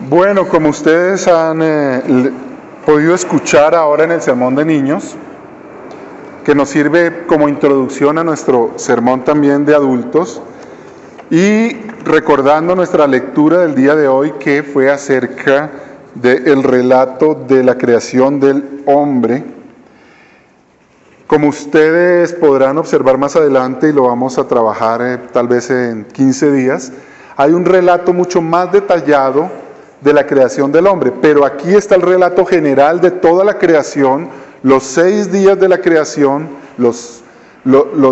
Bueno, como ustedes han podido escuchar ahora en el sermón de niños, que nos sirve como introducción a nuestro sermón también de adultos, y recordando nuestra lectura del día de hoy, que fue acerca del relato de la creación del hombre. Como ustedes podrán observar más adelante, y lo vamos a trabajar tal vez en 15 días, hay un relato mucho más detallado de la creación del hombre, pero aquí está el relato general de toda la creación, los 6 días de la creación, los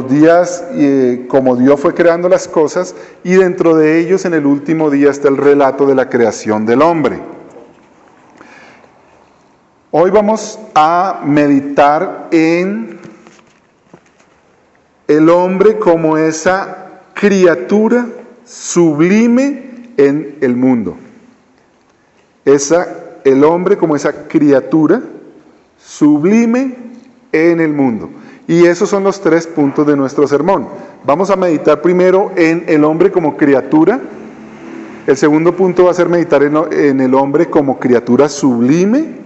días como Dios fue creando las cosas, y dentro de ellos en el último día está el relato de la creación del hombre. Hoy vamos a meditar en el hombre como esa criatura sublime en el mundo. El hombre como esa criatura sublime en el mundo. Y esos son los 3 puntos de nuestro sermón. Vamos a meditar primero en el hombre como criatura. El segundo punto va a ser meditar en el hombre como criatura sublime.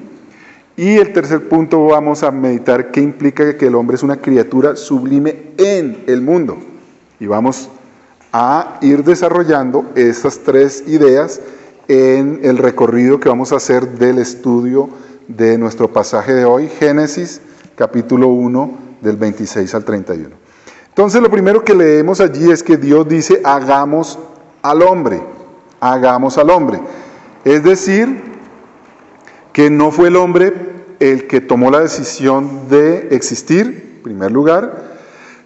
Y el tercer punto vamos a meditar qué implica que el hombre es una criatura sublime en el mundo. Y vamos a ir desarrollando estas 3 ideas en el recorrido que vamos a hacer del estudio de nuestro pasaje de hoy, Génesis capítulo 1 del 26 al 31. Entonces lo primero que leemos allí es que Dios dice, hagamos al hombre, hagamos al hombre. Es decir, que no fue el hombre el que tomó la decisión de existir, en primer lugar.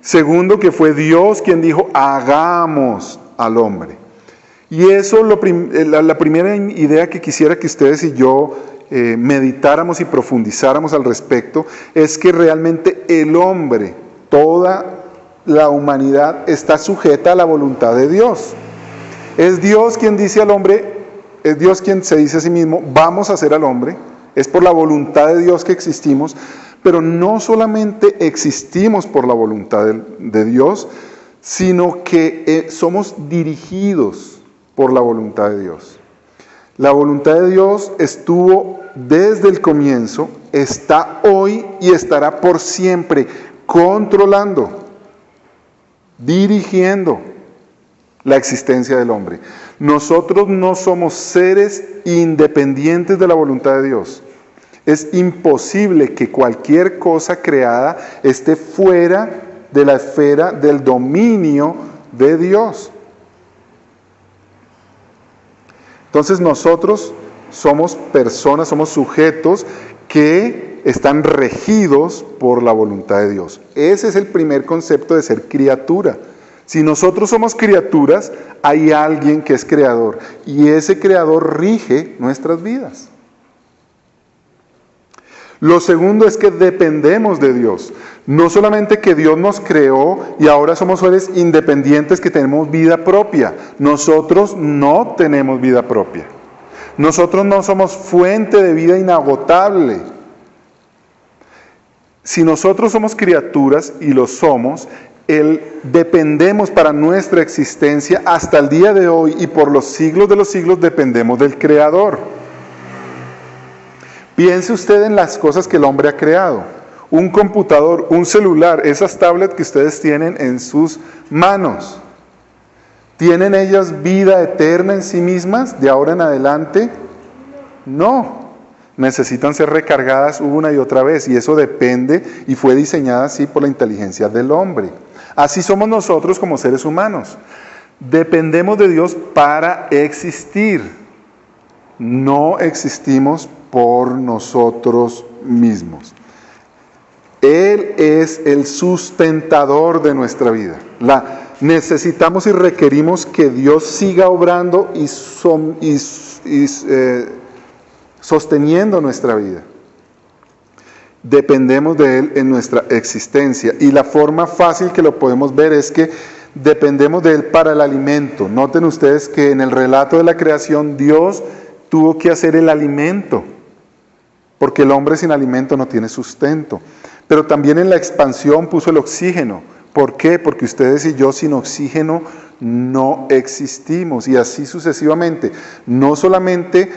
Segundo, que fue Dios quien dijo, hagamos al hombre. Y eso, la primera idea que quisiera que ustedes y yo meditáramos y profundizáramos al respecto, es que realmente el hombre, toda la humanidad, está sujeta a la voluntad de Dios. Es Dios quien dice al hombre, es Dios quien se dice a sí mismo, vamos a hacer al hombre, es por la voluntad de Dios que existimos, pero no solamente existimos por la voluntad de Dios, sino que somos dirigidos por la voluntad de Dios. La voluntad de Dios estuvo desde el comienzo, está hoy y estará por siempre, controlando, dirigiendo la existencia del hombre. Nosotros no somos seres independientes de la voluntad de Dios. Es imposible que cualquier cosa creada esté fuera de la esfera del dominio de Dios. Entonces nosotros somos personas, somos sujetos que están regidos por la voluntad de Dios. Ese es el primer concepto de ser criatura. Si nosotros somos criaturas, hay alguien que es creador y ese creador rige nuestras vidas. Lo segundo es que dependemos de Dios. No solamente que Dios nos creó y ahora somos seres independientes que tenemos vida propia. Nosotros no tenemos vida propia. Nosotros no somos fuente de vida inagotable. Si nosotros somos criaturas, y lo somos, dependemos para nuestra existencia hasta el día de hoy y por los siglos de los siglos dependemos del Creador. Piense usted en las cosas que el hombre ha creado. Un computador, un celular, esas tablets que ustedes tienen en sus manos. ¿Tienen ellas vida eterna en sí mismas de ahora en adelante? No. Necesitan ser recargadas una y otra vez y eso depende y fue diseñada así por la inteligencia del hombre. Así somos nosotros como seres humanos. Dependemos de Dios para existir. No existimos por nosotros mismos. Él es el sustentador de nuestra vida. Necesitamos y requerimos que Dios siga obrando y sosteniendo nuestra vida. Dependemos de Él en nuestra existencia. Y la forma fácil que lo podemos ver es que dependemos de Él para el alimento. Noten ustedes que en el relato de la creación Dios tuvo que hacer el alimento, porque el hombre sin alimento no tiene sustento. Pero también en la expansión puso el oxígeno. ¿Por qué? Porque ustedes y yo sin oxígeno no existimos, y así sucesivamente. No solamente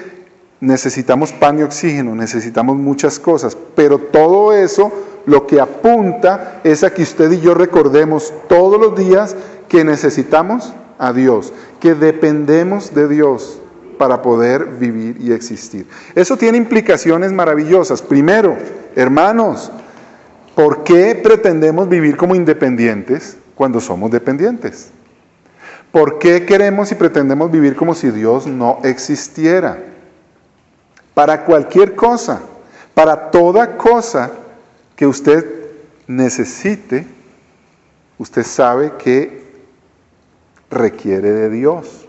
necesitamos pan y oxígeno, necesitamos muchas cosas, pero todo eso lo que apunta es a que usted y yo recordemos todos los días que necesitamos a Dios, que dependemos de Dios para poder vivir y existir. Eso tiene implicaciones maravillosas. Primero, hermanos, ¿por qué pretendemos vivir como independientes cuando somos dependientes? ¿Por qué queremos y pretendemos vivir como si Dios no existiera? Para cualquier cosa, para toda cosa que usted necesite, usted sabe que requiere de Dios.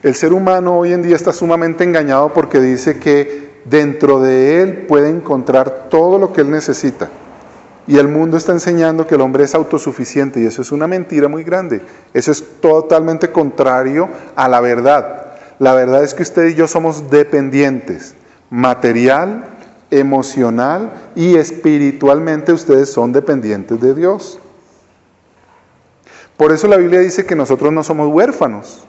El ser humano hoy en día está sumamente engañado porque dice que dentro de él puede encontrar todo lo que él necesita. Y el mundo está enseñando que el hombre es autosuficiente y eso es una mentira muy grande. Eso es totalmente contrario a la verdad. La verdad es que usted y yo somos dependientes, material, emocional y espiritualmente ustedes son dependientes de Dios. Por eso la Biblia dice que nosotros no somos huérfanos.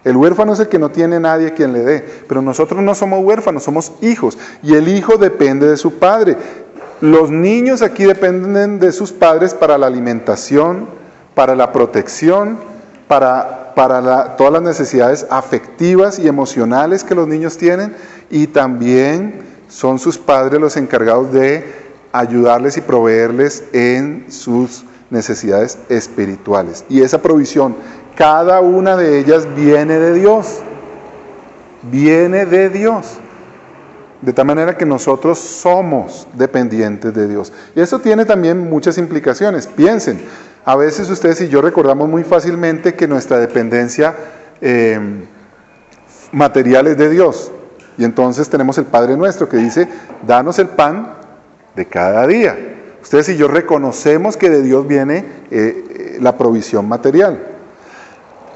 El huérfano es el que no tiene nadie a quien le dé, pero nosotros no somos huérfanos, somos hijos y el hijo depende de su padre. Los niños aquí dependen de sus padres para la alimentación, para la protección, para todas las necesidades afectivas y emocionales que los niños tienen, y también son sus padres los encargados de ayudarles y proveerles en sus necesidades espirituales. Y esa provisión, cada una de ellas viene de Dios, viene de Dios. De tal manera que nosotros somos dependientes de Dios. Y eso tiene también muchas implicaciones. Piensen, a veces ustedes y yo recordamos muy fácilmente que nuestra dependencia material es de Dios. Y entonces tenemos el Padre Nuestro que dice, danos el pan de cada día. Ustedes y yo reconocemos que de Dios viene la provisión material.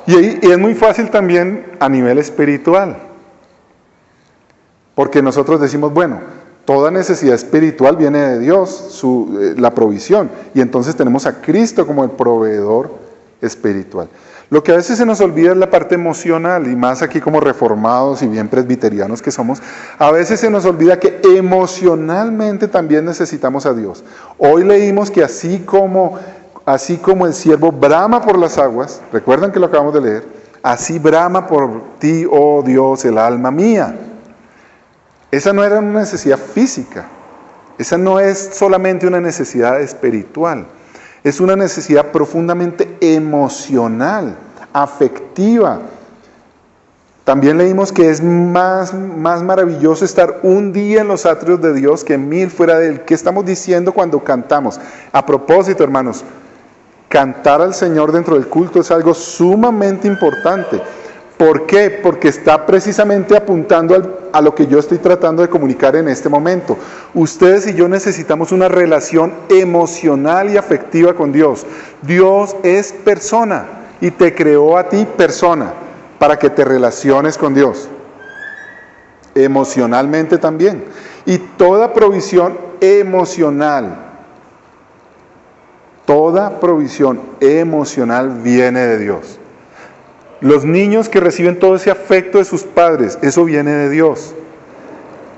Y es muy fácil también a nivel espiritual. Porque nosotros decimos, bueno, toda necesidad espiritual viene de Dios, la provisión. Y entonces tenemos a Cristo como el proveedor espiritual. Lo que a veces se nos olvida es la parte emocional, y más aquí como reformados y bien presbiterianos que somos, a veces se nos olvida que emocionalmente también necesitamos a Dios. Hoy leímos que así como el siervo brama por las aguas, recuerdan que lo acabamos de leer, así brama por ti, oh Dios, el alma mía. Esa no era una necesidad física, esa no es solamente una necesidad espiritual, es una necesidad profundamente emocional, afectiva. También leímos que es más maravilloso estar un día en los atrios de Dios que 1000 fuera de Él. ¿Qué estamos diciendo cuando cantamos? A propósito, hermanos, cantar al Señor dentro del culto es algo sumamente importante. ¿Por qué? Porque está precisamente apuntando a lo que yo estoy tratando de comunicar en este momento. Ustedes y yo necesitamos una relación emocional y afectiva con Dios. Dios es persona y te creó a ti persona para que te relaciones con Dios. Emocionalmente también. Y toda provisión emocional viene de Dios. Los niños que reciben todo ese afecto de sus padres, eso viene de Dios.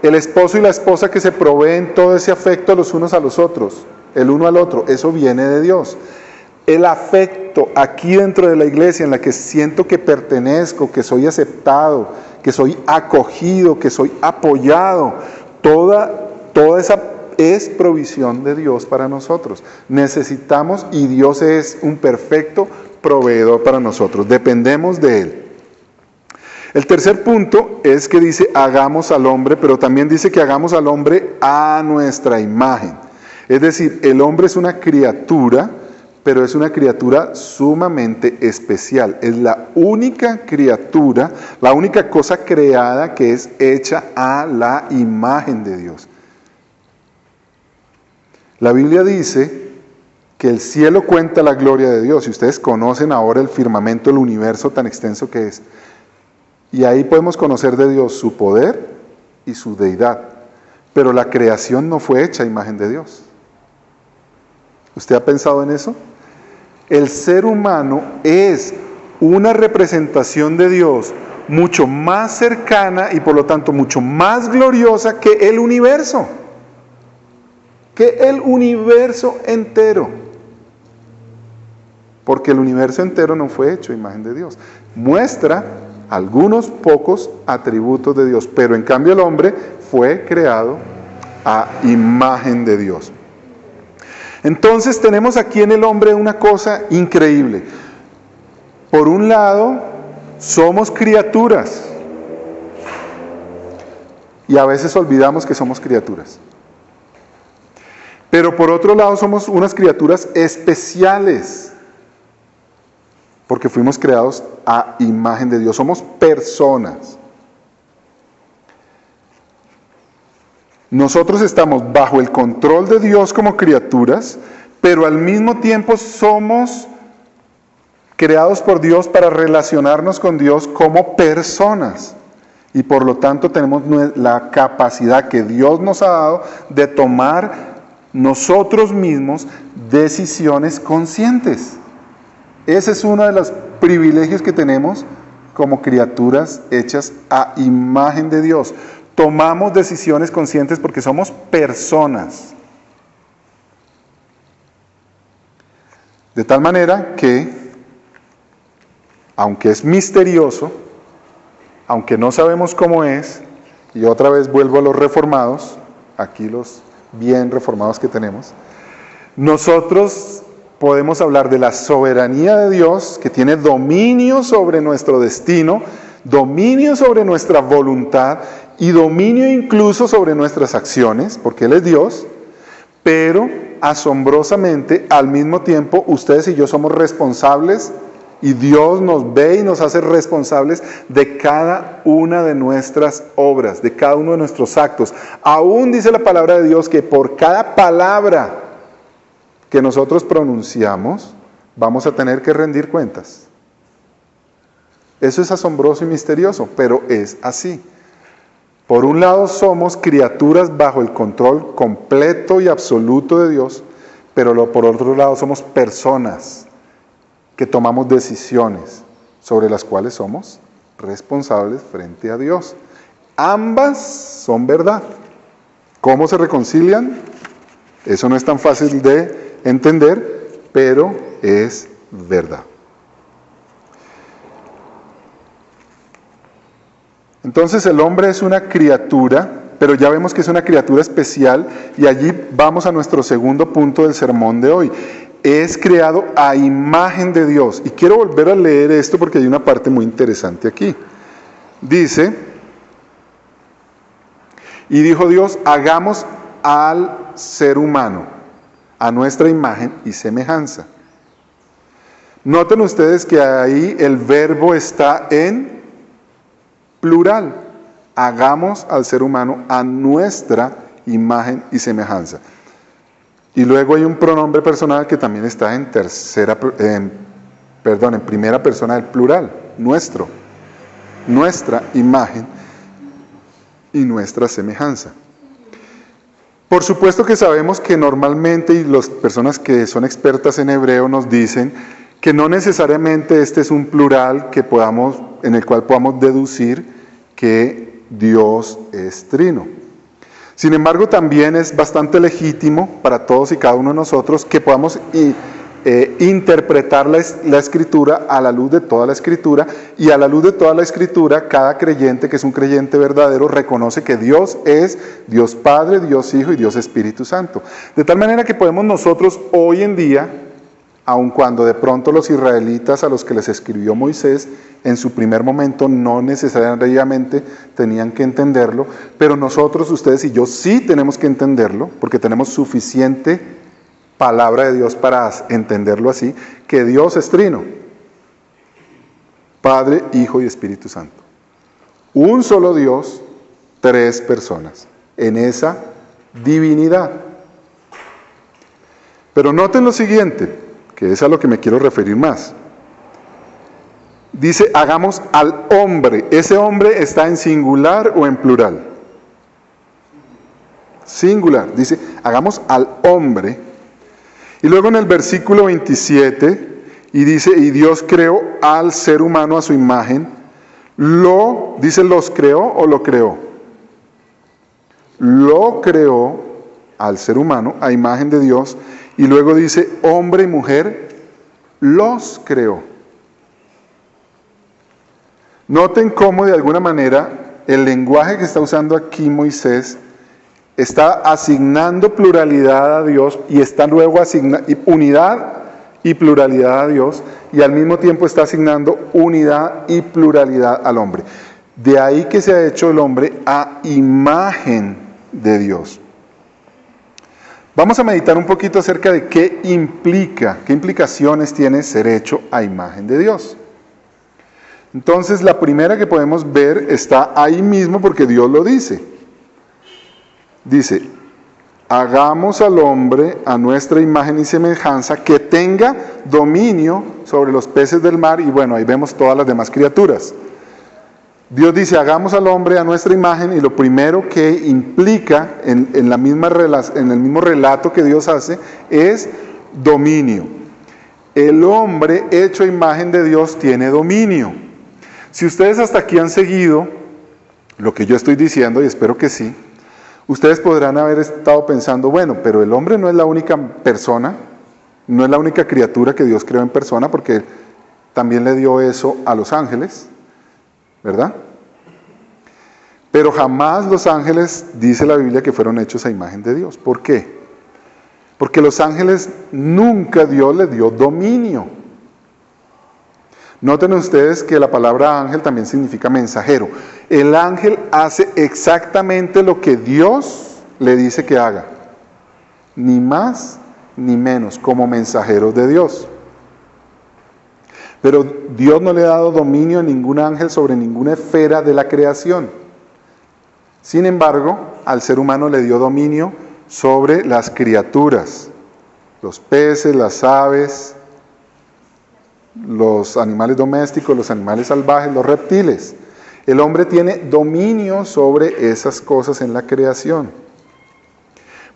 El esposo y la esposa que se proveen todo ese afecto los unos a los otros, el uno al otro, eso viene de Dios. El afecto aquí dentro de la iglesia en la que siento que pertenezco, que soy aceptado, que soy acogido, que soy apoyado, toda esa es provisión de Dios para nosotros. Necesitamos, y Dios es un perfecto proveedor para nosotros, dependemos de Él. El tercer punto es que dice hagamos al hombre, pero también dice que hagamos al hombre a nuestra imagen. Es decir, el hombre es una criatura, pero es una criatura sumamente especial. Es la única criatura, la única cosa creada que es hecha a la imagen de Dios. La Biblia dice que el cielo cuenta la gloria de Dios, y ustedes conocen ahora el firmamento, el universo tan extenso que es. Y ahí podemos conocer de Dios su poder y su deidad. Pero la creación no fue hecha a imagen de Dios. ¿Usted ha pensado en eso? El ser humano es una representación de Dios mucho más cercana y por lo tanto mucho más gloriosa que el universo entero. Porque el universo entero no fue hecho a imagen de Dios. Muestra algunos pocos atributos de Dios, pero en cambio el hombre fue creado a imagen de Dios. Entonces tenemos aquí en el hombre una cosa increíble. Por un lado, somos criaturas. Y a veces olvidamos que somos criaturas. Pero por otro lado, somos unas criaturas especiales. Porque fuimos creados a imagen de Dios. Somos personas. Nosotros estamos bajo el control de Dios como criaturas, pero al mismo tiempo somos creados por Dios para relacionarnos con Dios como personas. Y por lo tanto tenemos la capacidad que Dios nos ha dado de tomar nosotros mismos decisiones conscientes. Ese es uno de los privilegios que tenemos como criaturas hechas a imagen de Dios. Tomamos decisiones conscientes porque somos personas. De tal manera que, aunque es misterioso, aunque no sabemos cómo es, y otra vez vuelvo a los reformados, aquí los bien reformados que tenemos, nosotros podemos hablar de la soberanía de Dios, que tiene dominio sobre nuestro destino, dominio sobre nuestra voluntad y dominio incluso sobre nuestras acciones, porque Él es Dios, pero asombrosamente al mismo tiempo ustedes y yo somos responsables y Dios nos ve y nos hace responsables de cada una de nuestras obras, de cada uno de nuestros actos. Aún dice la palabra de Dios que por cada palabra que nosotros pronunciamos, vamos a tener que rendir cuentas. Eso es asombroso y misterioso, pero es así. Por un lado somos criaturas bajo el control completo y absoluto de Dios, pero por otro lado somos personas que tomamos decisiones sobre las cuales somos responsables frente a Dios. Ambas son verdad. ¿Cómo se reconcilian? Eso no es tan fácil de entender, pero es verdad. Entonces el hombre es una criatura, pero ya vemos que es una criatura especial y allí vamos a nuestro segundo punto del sermón de hoy. Es creado a imagen de Dios. Y quiero volver a leer esto porque hay una parte muy interesante aquí. Dice, y dijo Dios, hagamos al ser humano a nuestra imagen y semejanza. Noten ustedes que ahí el verbo está en plural. Hagamos al ser humano a nuestra imagen y semejanza. Y luego hay un pronombre personal que también está en primera persona del plural, nuestro, nuestra imagen y nuestra semejanza. Por supuesto que sabemos que normalmente, y las personas que son expertas en hebreo nos dicen que no necesariamente este es un plural en el cual podamos deducir que Dios es trino. Sin embargo, también es bastante legítimo para todos y cada uno de nosotros que podamos interpretar la Escritura a la luz de toda la Escritura, y a la luz de toda la Escritura, cada creyente que es un creyente verdadero reconoce que Dios es Dios Padre, Dios Hijo y Dios Espíritu Santo. De tal manera que podemos nosotros hoy en día, aun cuando de pronto los israelitas a los que les escribió Moisés, en su primer momento no necesariamente tenían que entenderlo, pero nosotros, ustedes y yo sí tenemos que entenderlo, porque tenemos suficiente palabra de Dios para entenderlo así, que Dios es trino, Padre, Hijo y Espíritu Santo. Un solo Dios, tres personas, en esa divinidad. Pero noten lo siguiente, que es a lo que me quiero referir más. Dice, hagamos al hombre. ¿Ese hombre está en singular o en plural? Singular. Dice, hagamos al hombre. Y luego en el versículo 27, Y dice, y Dios creó al ser humano a su imagen. Dice, ¿los creó o lo creó? Lo creó al ser humano a imagen de Dios. Y luego dice, hombre y mujer los creó. Noten cómo de alguna manera el lenguaje que está usando aquí Moisés está asignando pluralidad a Dios y está luego asignando unidad y pluralidad a Dios, y al mismo tiempo está asignando unidad y pluralidad al hombre. De ahí que se ha hecho el hombre a imagen de Dios. Vamos a meditar un poquito acerca de qué implicaciones tiene ser hecho a imagen de Dios. Entonces, la primera que podemos ver está ahí mismo porque Dios lo dice. Dice, hagamos al hombre a nuestra imagen y semejanza, que tenga dominio sobre los peces del mar, y bueno, ahí vemos todas las demás criaturas. Dios dice, hagamos al hombre a nuestra imagen, y lo primero que implica en el mismo relato que Dios hace es dominio. El hombre hecho a imagen de Dios tiene dominio. Si ustedes hasta aquí han seguido lo que yo estoy diciendo, y espero que sí, ustedes podrán haber estado pensando, bueno, pero el hombre no es la única persona, no es la única criatura que Dios creó en persona, porque también le dio eso a los ángeles, ¿verdad? Pero jamás los ángeles, dice la Biblia, que fueron hechos a imagen de Dios. ¿Por qué? Porque los ángeles nunca Dios les dio dominio. Noten ustedes que la palabra ángel también significa mensajero. El ángel hace exactamente lo que Dios le dice que haga, ni más ni menos, como mensajeros de Dios. Pero Dios no le ha dado dominio a ningún ángel sobre ninguna esfera de la creación. Sin embargo, al ser humano le dio dominio sobre las criaturas, los peces, las aves, los animales domésticos, los animales salvajes, los reptiles. El hombre tiene dominio sobre esas cosas en la creación.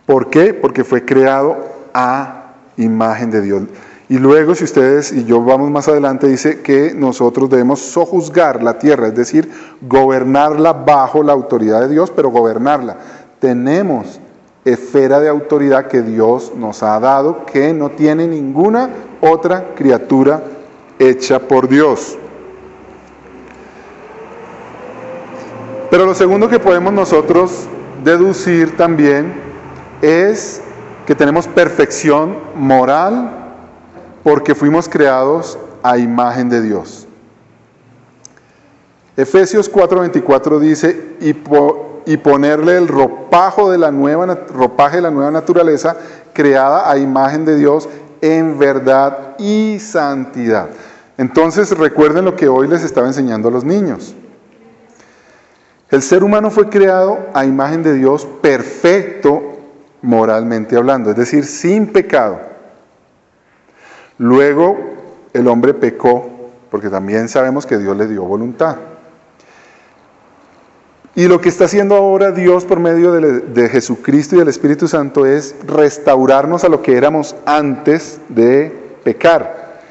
¿Por qué? Porque fue creado a imagen de Dios. Y luego, si ustedes y yo vamos más adelante, dice que nosotros debemos sojuzgar la tierra, es decir, gobernarla bajo la autoridad de Dios, pero gobernarla. Tenemos esfera de autoridad que Dios nos ha dado, que no tiene ninguna otra criatura hecha por Dios. Pero lo segundo que podemos nosotros deducir también es que tenemos perfección moral porque fuimos creados a imagen de Dios. Efesios 4:24 dice, y ponerle el ropaje de la nueva naturaleza creada a imagen de Dios en verdad y santidad. Entonces recuerden lo que hoy les estaba enseñando a los niños. El ser humano fue creado a imagen de Dios perfecto moralmente hablando, es decir, sin pecado. Luego el hombre pecó, porque también sabemos que Dios le dio voluntad. Y lo que está haciendo ahora Dios por medio de Jesucristo y del Espíritu Santo es restaurarnos a lo que éramos antes de pecar,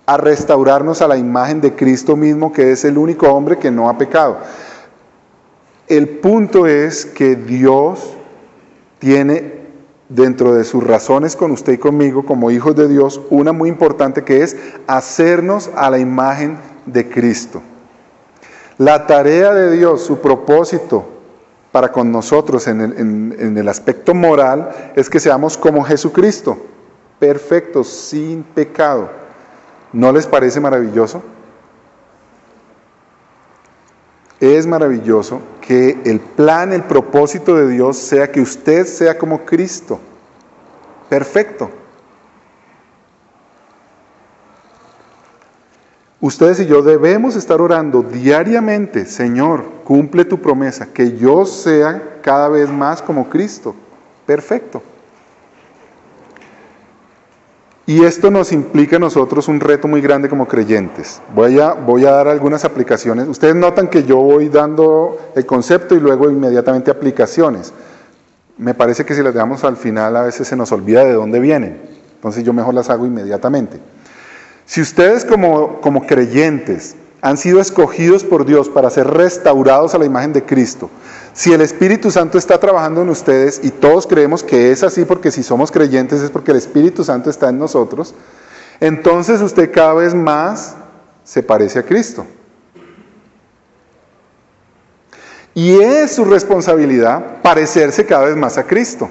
a restaurarnos a la imagen de Cristo mismo, que es el único hombre que no ha pecado. El punto es que Dios tiene dentro de sus razones con usted y conmigo como hijos de Dios una muy importante, que es hacernos a la imagen de Cristo. La tarea de Dios, su propósito para con nosotros en el aspecto moral es que seamos como Jesucristo, perfectos, sin pecado. ¿No les parece maravilloso? Es maravilloso que el plan, el propósito de Dios sea que usted sea como Cristo, perfecto. Ustedes y yo debemos estar orando diariamente, Señor, cumple tu promesa, que yo sea cada vez más como Cristo, perfecto. Y esto nos implica a nosotros un reto muy grande como creyentes. Voy a dar algunas aplicaciones. Ustedes notan que yo voy dando el concepto y luego inmediatamente aplicaciones. Me parece que si las damos al final a veces se nos olvida de dónde vienen. Entonces yo mejor las hago inmediatamente. Si ustedes como creyentes han sido escogidos por Dios para ser restaurados a la imagen de Cristo, si el Espíritu Santo está trabajando en ustedes, y todos creemos que es así porque si somos creyentes es porque el Espíritu Santo está en nosotros, entonces usted cada vez más se parece a Cristo. Y es su responsabilidad parecerse cada vez más a Cristo.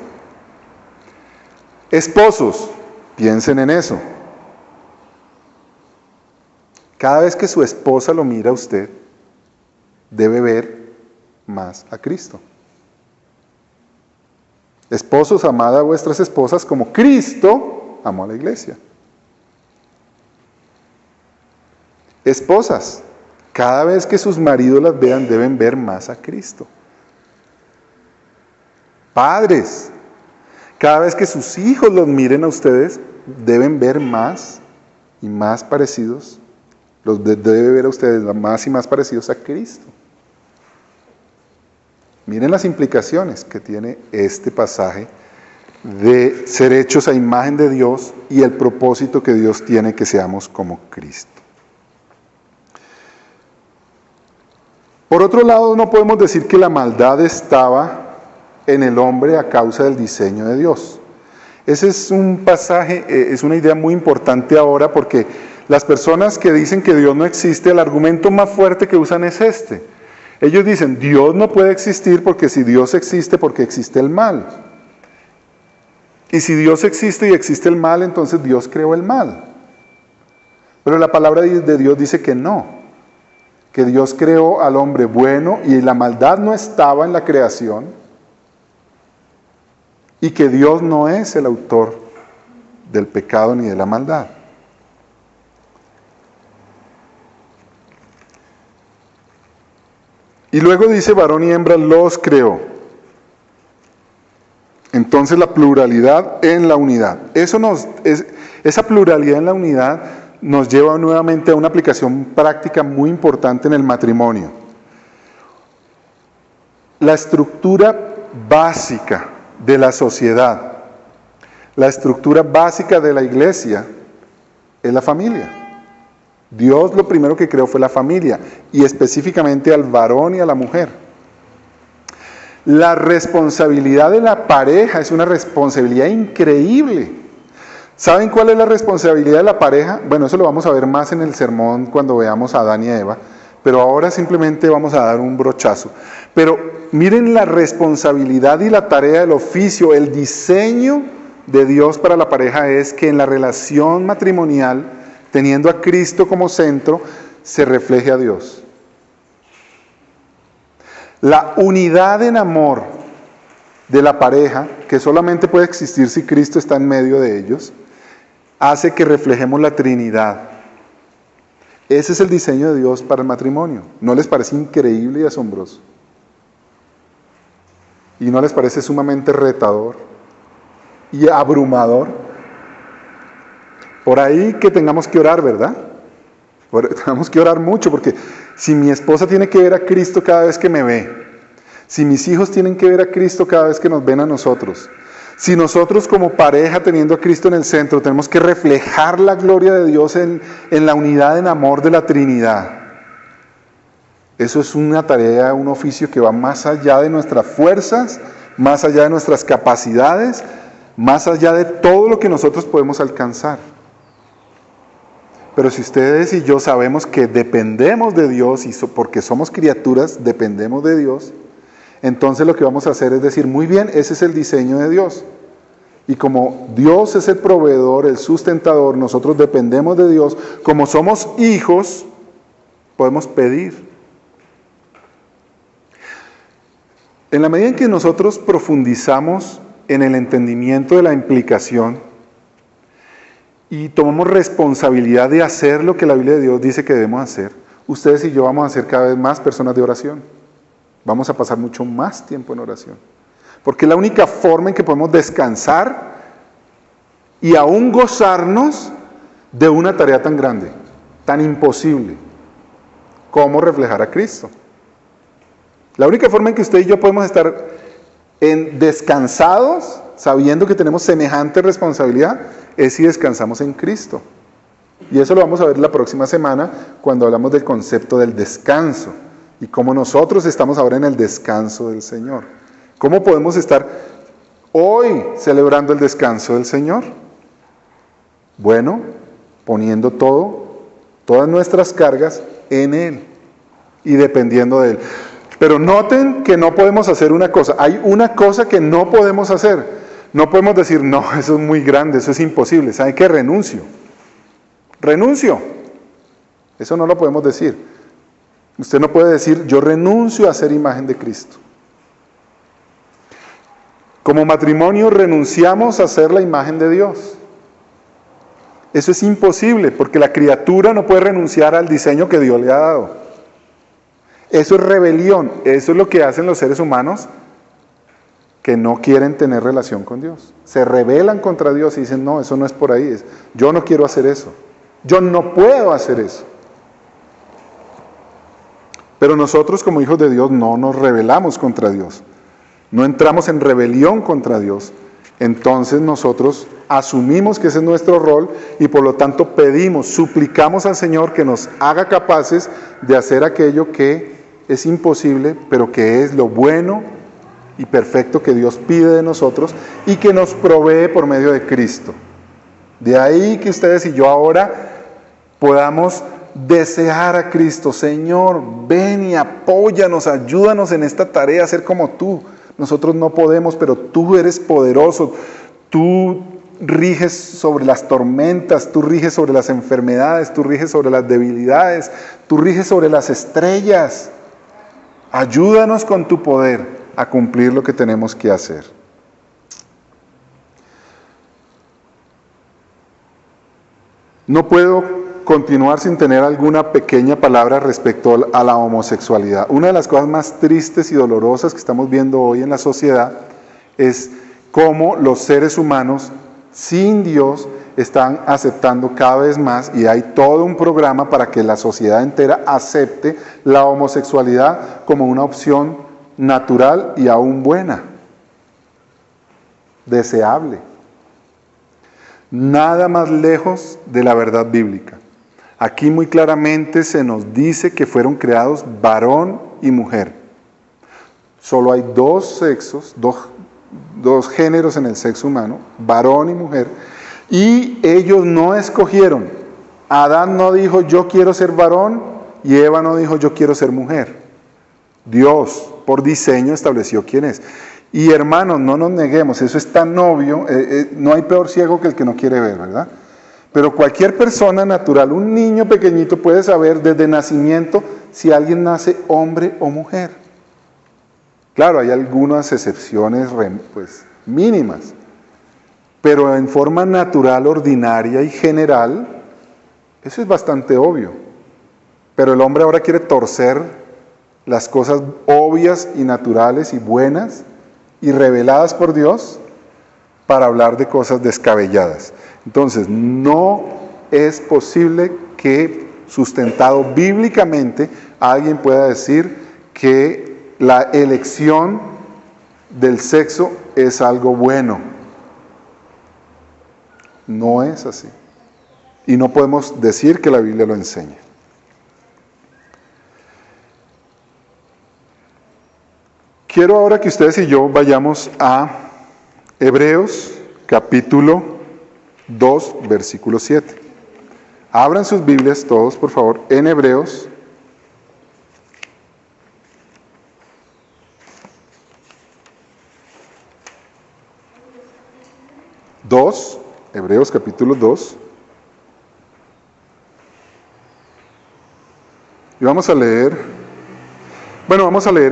Esposos, piensen en eso. Cada vez que su esposa lo mira a usted, debe ver más a Cristo. Esposos, amad a vuestras esposas como Cristo amó a la iglesia. Esposas, cada vez que sus maridos las vean, deben ver más a Cristo. Padres, cada vez que sus hijos los miren a ustedes, deben ver más y más parecidos, debe ver a ustedes más y más parecidos a Cristo. Miren las implicaciones que tiene este pasaje de ser hechos a imagen de Dios y el propósito que Dios tiene que seamos como Cristo. Por otro lado, no podemos decir que la maldad estaba en el hombre a causa del diseño de Dios. Ese es un pasaje, es una idea muy importante ahora porque las personas que dicen que Dios no existe, el argumento más fuerte que usan es este. Ellos dicen, Dios no puede existir porque si Dios existe, porque existe el mal. Y si Dios existe y existe el mal, entonces Dios creó el mal. Pero la palabra de Dios dice que no. Que Dios creó al hombre bueno y la maldad no estaba en la creación. Y que Dios no es el autor del pecado ni de la maldad. Y luego dice, varón y hembra los creó. Entonces la pluralidad en la unidad. Esa pluralidad en la unidad nos lleva nuevamente a una aplicación práctica muy importante en el matrimonio. La estructura básica de la sociedad, la estructura básica de la iglesia es la familia. Dios lo primero que creó fue la familia, y específicamente al varón y a la mujer. La responsabilidad de la pareja es una responsabilidad increíble. ¿Saben cuál es la responsabilidad de la pareja? Bueno, eso lo vamos a ver más en el sermón cuando veamos a Adán y a Eva, pero ahora simplemente vamos a dar un brochazo. Pero miren la responsabilidad y la tarea del oficio, el diseño de Dios para la pareja es que en la relación matrimonial, teniendo a Cristo como centro, se refleje a Dios. La unidad en amor de la pareja, que solamente puede existir si Cristo está en medio de ellos, hace que reflejemos la Trinidad. Ese es el diseño de Dios para el matrimonio. ¿No les parece increíble y asombroso? ¿Y no les parece sumamente retador y abrumador? Por ahí que tengamos que orar, ¿verdad? Tenemos que orar mucho, porque si mi esposa tiene que ver a Cristo cada vez que me ve, si mis hijos tienen que ver a Cristo cada vez que nos ven a nosotros, si nosotros como pareja teniendo a Cristo en el centro tenemos que reflejar la gloria de Dios en la unidad en amor de la Trinidad, eso es una tarea, un oficio que va más allá de nuestras fuerzas, más allá de nuestras capacidades, más allá de todo lo que nosotros podemos alcanzar. Pero si ustedes y yo sabemos que dependemos de Dios, y porque somos criaturas, dependemos de Dios, entonces lo que vamos a hacer es decir, muy bien, ese es el diseño de Dios. Y como Dios es el proveedor, el sustentador, nosotros dependemos de Dios, como somos hijos, podemos pedir. En la medida en que nosotros profundizamos en el entendimiento de la implicación y tomamos responsabilidad de hacer lo que la Biblia de Dios dice que debemos hacer, ustedes y yo vamos a ser cada vez más personas de oración. Vamos a pasar mucho más tiempo en oración. Porque es la única forma en que podemos descansar y aún gozarnos de una tarea tan grande, tan imposible, como reflejar a Cristo. La única forma en que usted y yo podemos estar descansados, sabiendo que tenemos semejante responsabilidad, es si descansamos en Cristo. Y eso lo vamos a ver la próxima semana cuando hablamos del concepto del descanso y cómo nosotros estamos ahora en el descanso del Señor. ¿Cómo podemos estar hoy celebrando el descanso del Señor? Bueno, poniendo todas nuestras cargas en Él y dependiendo de Él. Pero noten que no podemos hacer una cosa. Hay una cosa que no podemos hacer. No podemos decir, no, eso es muy grande, eso es imposible. ¿Saben qué? Renuncio. Eso no lo podemos decir. Usted no puede decir, yo renuncio a ser imagen de Cristo. Como matrimonio renunciamos a ser la imagen de Dios. Eso es imposible, porque la criatura no puede renunciar al diseño que Dios le ha dado. Eso es rebelión, eso es lo que hacen los seres humanos que no quieren tener relación con Dios. Se rebelan contra Dios y dicen, no, eso no es por ahí, yo no quiero hacer eso, yo no puedo hacer eso. Pero nosotros como hijos de Dios no nos rebelamos contra Dios, no entramos en rebelión contra Dios. Entonces nosotros asumimos que ese es nuestro rol y por lo tanto pedimos, suplicamos al Señor que nos haga capaces de hacer aquello que es imposible, pero que es lo bueno y perfecto que Dios pide de nosotros y que nos provee por medio de Cristo. De ahí que ustedes y yo ahora podamos desear a Cristo. Señor, ven y apóyanos, ayúdanos en esta tarea a ser como tú. Nosotros no podemos, pero tú eres poderoso. Tú riges sobre las tormentas, tú riges sobre las enfermedades, tú riges sobre las debilidades, tú riges sobre las estrellas. Ayúdanos con tu poder a cumplir lo que tenemos que hacer. No puedo continuar sin tener alguna pequeña palabra respecto a la homosexualidad. Una de las cosas más tristes y dolorosas que estamos viendo hoy en la sociedad es cómo los seres humanos sin Dios están aceptando cada vez más, y hay todo un programa para que la sociedad entera acepte la homosexualidad como una opción natural y aún buena, deseable. Nada más lejos de la verdad bíblica. Aquí muy claramente se nos dice que fueron creados varón y mujer. Solo hay dos sexos, dos géneros en el sexo humano, varón y mujer, y ellos no escogieron. Adán no dijo yo quiero ser varón y Eva no dijo yo quiero ser mujer. Dios por diseño estableció quién es. Y hermanos, no nos neguemos, eso es tan obvio, no hay peor ciego que el que no quiere ver, ¿verdad? Pero cualquier persona natural, un niño pequeñito puede saber desde nacimiento si alguien nace hombre o mujer. Claro, hay algunas excepciones pues, mínimas, pero en forma natural, ordinaria y general, eso es bastante obvio. Pero el hombre ahora quiere torcer las cosas obvias y naturales y buenas y reveladas por Dios para hablar de cosas descabelladas. Entonces, no es posible que, sustentado bíblicamente, alguien pueda decir que la elección del sexo es algo bueno. No es así. Y no podemos decir que la Biblia lo enseña. Quiero ahora que ustedes y yo vayamos a Hebreos capítulo 2, versículo 7. Abran sus Biblias todos, por favor, en Hebreos. Hebreos capítulo 2. Y vamos a leer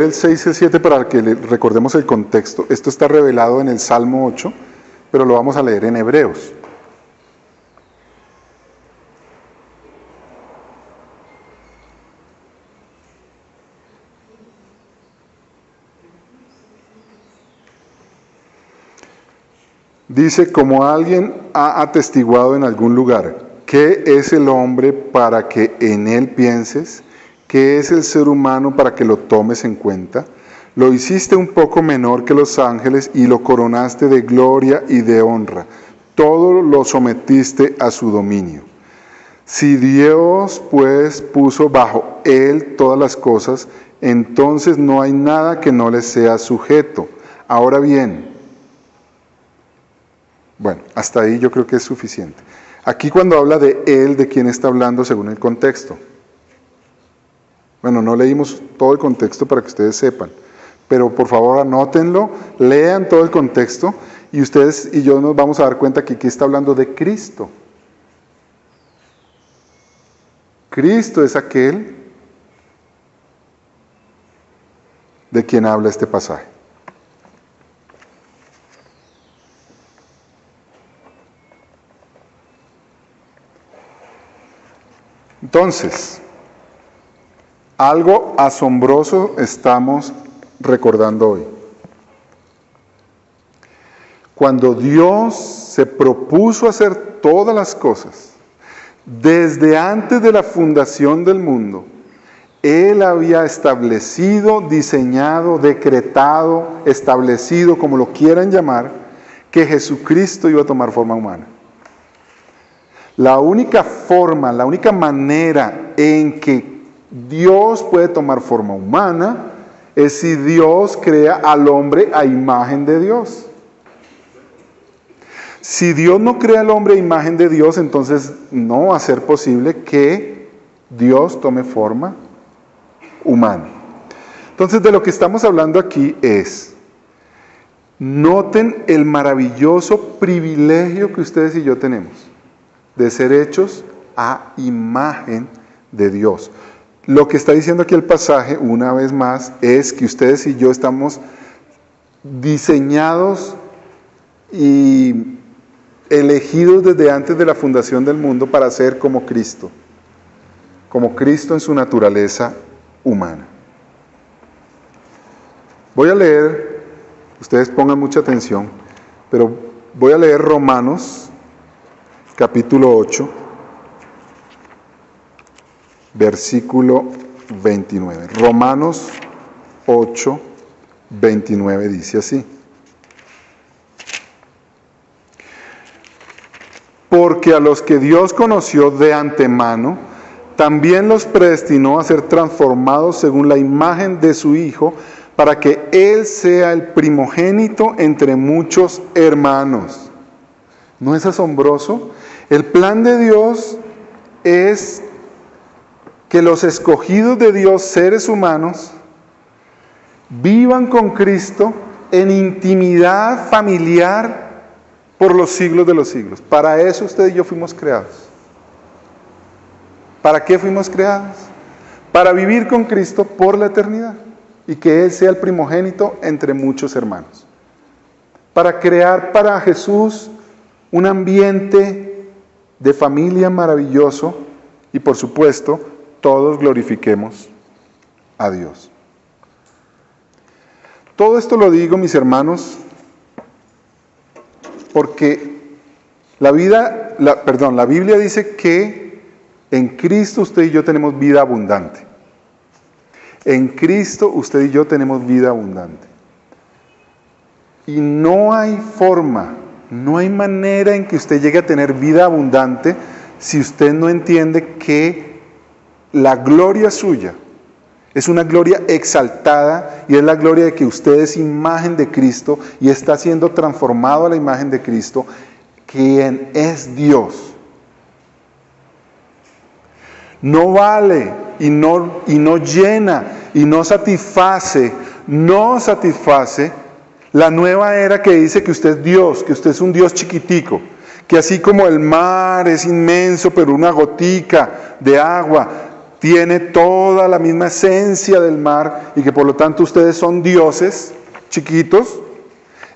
el 6 y el 7 para que recordemos el contexto. Esto está revelado en el Salmo 8, pero lo vamos a leer en Hebreos. Dice, como alguien ha atestiguado en algún lugar, ¿qué es el hombre para que en él pienses? ¿Qué es el ser humano para que lo tomes en cuenta? Lo hiciste un poco menor que los ángeles y lo coronaste de gloria y de honra. Todo lo sometiste a su dominio. Si Dios pues puso bajo Él todas las cosas, entonces no hay nada que no le sea sujeto. Ahora bien, bueno, hasta ahí yo creo que es suficiente. Aquí cuando habla de Él, ¿de quién está hablando según el contexto? Bueno, no leímos todo el contexto para que ustedes sepan, pero por favor anótenlo, lean todo el contexto y ustedes y yo nos vamos a dar cuenta que aquí está hablando de Cristo. Cristo es aquel de quien habla este pasaje. Entonces, algo asombroso estamos recordando hoy. Cuando Dios se propuso hacer todas las cosas, desde antes de la fundación del mundo, Él había establecido, diseñado, decretado, establecido, como lo quieran llamar, que Jesucristo iba a tomar forma humana. La única forma, la única manera en que Dios puede tomar forma humana es si Dios crea al hombre a imagen de Dios. Si Dios no crea al hombre a imagen de Dios, entonces no va a ser posible que Dios tome forma humana. Entonces de lo que estamos hablando aquí es, noten el maravilloso privilegio que ustedes y yo tenemos de ser hechos a imagen de Dios. Lo que está diciendo aquí el pasaje, una vez más, es que ustedes y yo estamos diseñados y elegidos desde antes de la fundación del mundo para ser como Cristo en su naturaleza humana. Voy a leer, ustedes pongan mucha atención, pero voy a leer Romanos, capítulo 8, versículo 29. Romanos 8, 29 dice así. Porque a los que Dios conoció de antemano, también los predestinó a ser transformados según la imagen de su Hijo, para que Él sea el primogénito entre muchos hermanos. ¿No es asombroso? El plan de Dios es que los escogidos de Dios, seres humanos, vivan con Cristo en intimidad familiar por los siglos de los siglos. Para eso usted y yo fuimos creados. ¿Para qué fuimos creados? Para vivir con Cristo por la eternidad y que Él sea el primogénito entre muchos hermanos. Para crear para Jesús un ambiente de familia maravilloso y por supuesto todos glorifiquemos a Dios. Todo esto lo digo, mis hermanos, porque la Biblia dice que en Cristo usted y yo tenemos vida abundante. En Cristo usted y yo tenemos vida abundante. Y no hay forma, no hay manera en que usted llegue a tener vida abundante si usted no entiende que la gloria suya es una gloria exaltada y es la gloria de que usted es imagen de Cristo y está siendo transformado a la imagen de Cristo, quien es Dios. No vale y no llena y no satisface la nueva era que dice que usted es Dios, que usted es un Dios chiquitico, que así como el mar es inmenso, pero una gotica de agua tiene toda la misma esencia del mar y que por lo tanto ustedes son dioses chiquitos,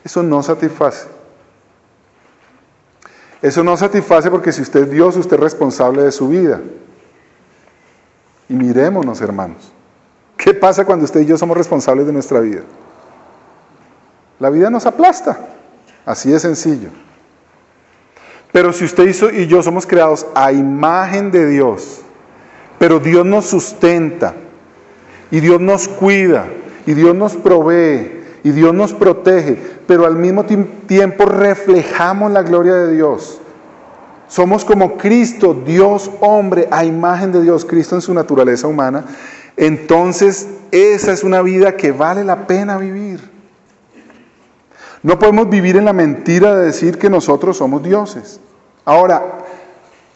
eso no satisface. Eso no satisface porque si usted es Dios, usted es responsable de su vida. Y mirémonos, hermanos, ¿qué pasa cuando usted y yo somos responsables de nuestra vida? La vida nos aplasta, así de sencillo. Pero si usted y yo somos creados a imagen de Dios, pero Dios nos sustenta, y Dios nos cuida, y Dios nos provee, y Dios nos protege, pero al mismo tiempo reflejamos la gloria de Dios. somos como Cristo, Dios hombre, a imagen de Dios, Cristo en su naturaleza humana, entonces esa es una vida que vale la pena vivir. No podemos vivir en la mentira de decir que nosotros somos dioses. Ahora,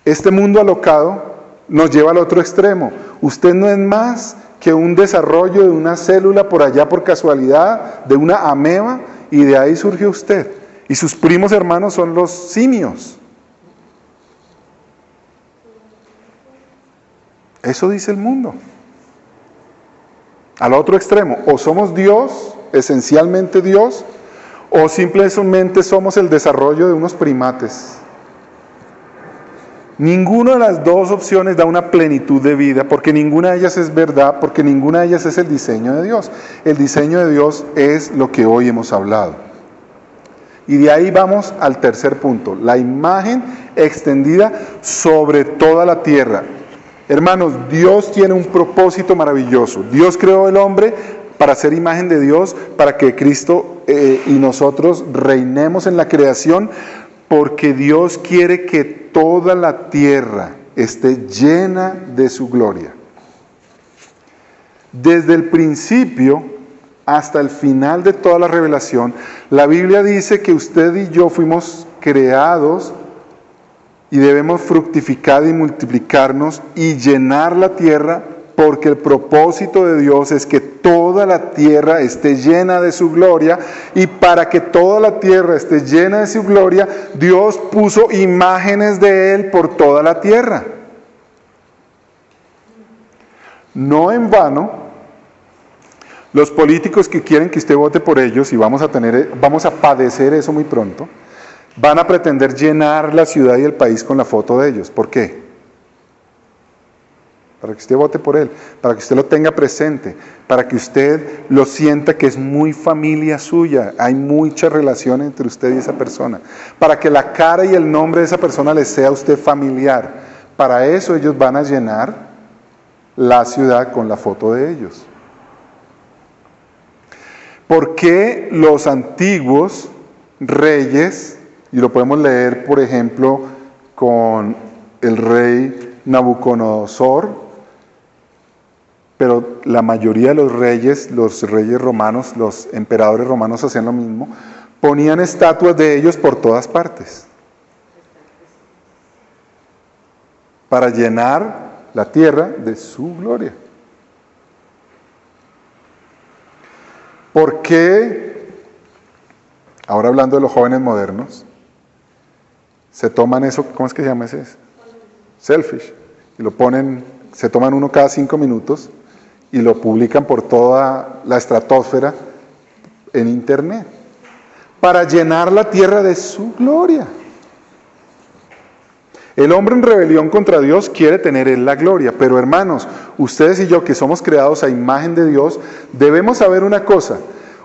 este mundo alocado nos lleva al otro extremo. Usted no es más que un desarrollo de una célula por allá por casualidad, de una ameba, y de ahí surgió usted. Y sus primos hermanos son los simios. Eso dice el mundo. Al otro extremo, o somos Dios, esencialmente Dios, o simplemente somos el desarrollo de unos primates. Ninguna de las dos opciones da una plenitud de vida, porque ninguna de ellas es verdad, porque ninguna de ellas es el diseño de Dios. El diseño de Dios es lo que hoy hemos hablado. Y de ahí vamos al tercer punto, la imagen extendida sobre toda la tierra. Hermanos, Dios tiene un propósito maravilloso. Dios creó el hombre para ser imagen de Dios, para que Cristo y nosotros reinemos en la creación, porque Dios quiere que toda la tierra esté llena de su gloria. Desde el principio hasta el final de toda la revelación, la Biblia dice que usted y yo fuimos creados y debemos fructificar y multiplicarnos y llenar la tierra, porque el propósito de Dios es que toda la tierra esté llena de su gloria, y para que toda la tierra esté llena de su gloria, Dios puso imágenes de Él por toda la tierra. No en vano, los políticos que quieren que usted vote por ellos, y vamos a padecer eso muy pronto, van a pretender llenar la ciudad y el país con la foto de ellos. ¿Por qué? Para que usted vote por él, para que usted lo tenga presente, para que usted lo sienta que es muy familia suya, hay mucha relación entre usted y esa persona, para que la cara y el nombre de esa persona le sea a usted familiar. Para eso ellos van a llenar la ciudad con la foto de ellos. ¿Por qué los antiguos reyes, y lo podemos leer por ejemplo con el rey Nabucodonosor, pero la mayoría de los reyes romanos, los emperadores romanos hacían lo mismo, ponían estatuas de ellos por todas partes, para llenar la tierra de su gloria? ¿Por qué, ahora hablando de los jóvenes modernos, se toman eso, ¿cómo es que se llama ese? Selfish, y lo ponen, se toman uno cada 5 minutos y lo publican por toda la estratosfera en internet, para llenar la tierra de su gloria? El hombre en rebelión contra Dios quiere tener él la gloria, pero hermanos, ustedes y yo que somos creados a imagen de Dios, debemos saber una cosa: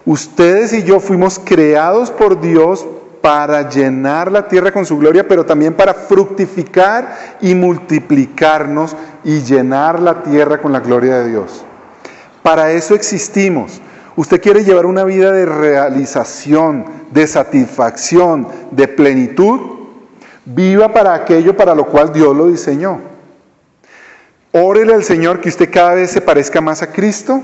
ustedes y yo fuimos creados por Dios para llenar la tierra con su gloria, pero también para fructificar y multiplicarnos y llenar la tierra con la gloria de Dios. Para eso existimos. Usted quiere llevar una vida de realización, de satisfacción, de plenitud. Viva para aquello para lo cual Dios lo diseñó. Órele al Señor que usted cada vez se parezca más a Cristo,